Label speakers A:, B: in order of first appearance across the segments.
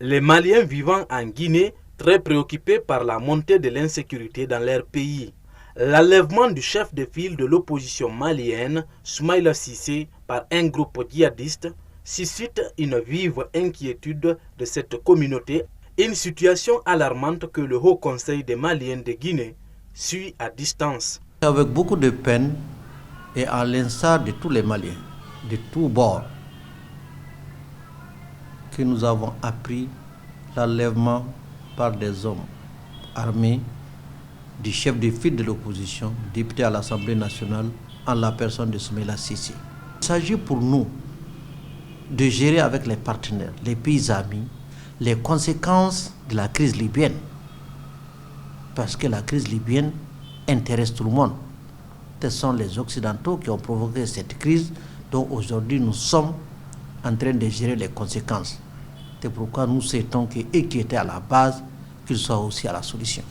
A: Les Maliens vivant en Guinée, très préoccupés par la montée de l'insécurité dans leur pays. L'enlèvement du chef de file de l'opposition malienne, Soumaïla Cissé, par un groupe djihadiste, suscite une vive inquiétude de cette communauté, une situation alarmante que le Haut Conseil des Maliens de Guinée suit à distance.
B: Avec beaucoup de peine et à l'instar de tous les Maliens, de tous bords, que nous avons appris l'enlèvement par des hommes armés du chef de file de l'opposition, député à l'Assemblée nationale, en la personne de Soumaïla Cissé. Il s'agit pour nous de gérer avec les partenaires, les pays amis, les conséquences de la crise libyenne. Parce que la crise libyenne intéresse tout le monde. Ce sont les Occidentaux qui ont provoqué cette crise dont aujourd'hui nous sommes en train de gérer les conséquences. C'est pourquoi nous souhaitons qu'eux qui étaient à la base, qu'ils soient aussi à la solution.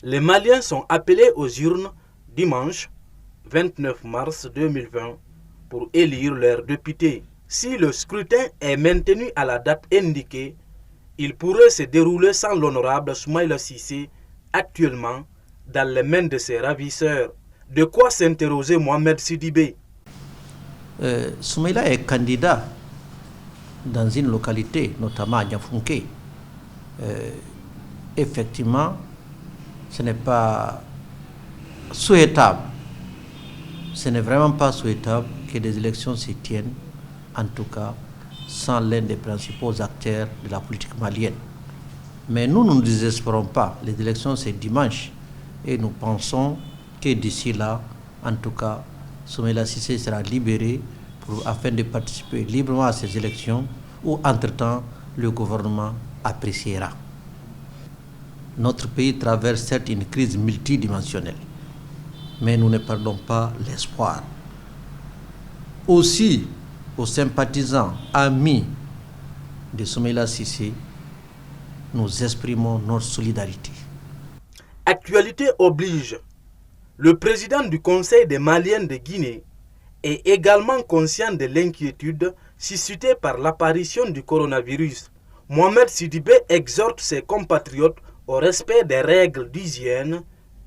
A: Les Maliens sont appelés aux urnes dimanche 29 mars 2020 pour élire leurs députés. Si le scrutin est maintenu à la date indiquée, il pourrait se dérouler sans l'honorable Soumaïla Cissé, actuellement dans les mains de ses ravisseurs. De quoi s'interroger Mohamed Sidibé.
B: Soumaïla est candidat dans une localité, notamment à Niafunké. Effectivement, ce n'est pas souhaitable. Ce n'est vraiment pas souhaitable que des élections se tiennent, en tout cas, sans l'un des principaux acteurs de la politique malienne. Mais nous ne désespérons pas. Les élections, c'est dimanche. Et nous pensons que d'ici là, en tout cas, Soumaïla Cissé sera libéré afin de participer librement à ces élections où, entre-temps, le gouvernement appréciera. Notre pays traverse certes une crise multidimensionnelle, mais nous ne perdons pas l'espoir. Aussi, aux sympathisants, amis de Soumaïla Cissé, nous exprimons notre solidarité.
A: Actualité oblige. Le président du Conseil des Maliens de Guinée est également conscient de l'inquiétude suscitée par l'apparition du coronavirus. Mohamed Sidibé exhorte ses compatriotes au respect des règles d'hygiène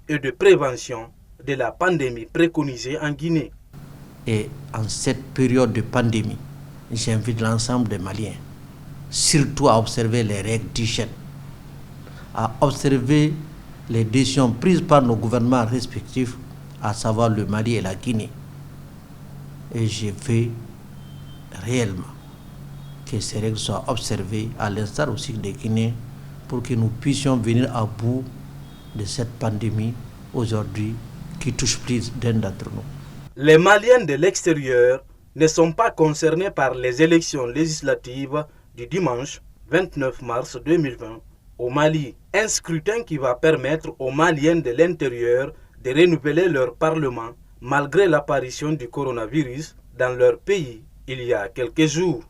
A: et de prévention de la pandémie préconisée en Guinée.
B: Et en cette période de pandémie, j'invite l'ensemble des Maliens, surtout à observer les règles d'hygiène, à observer les décisions prises par nos gouvernements respectifs, à savoir le Mali et la Guinée. Et je veux réellement que ces règles soient observées, à l'instar aussi des Guinéens, pour que nous puissions venir à bout de cette pandémie aujourd'hui qui touche plus d'un d'entre nous.
A: Les Maliens de l'extérieur ne sont pas concernés par les élections législatives du dimanche 29 mars 2020 au Mali. Un scrutin qui va permettre aux Maliens de l'intérieur de renouveler leur parlement malgré l'apparition du coronavirus dans leur pays il y a quelques jours.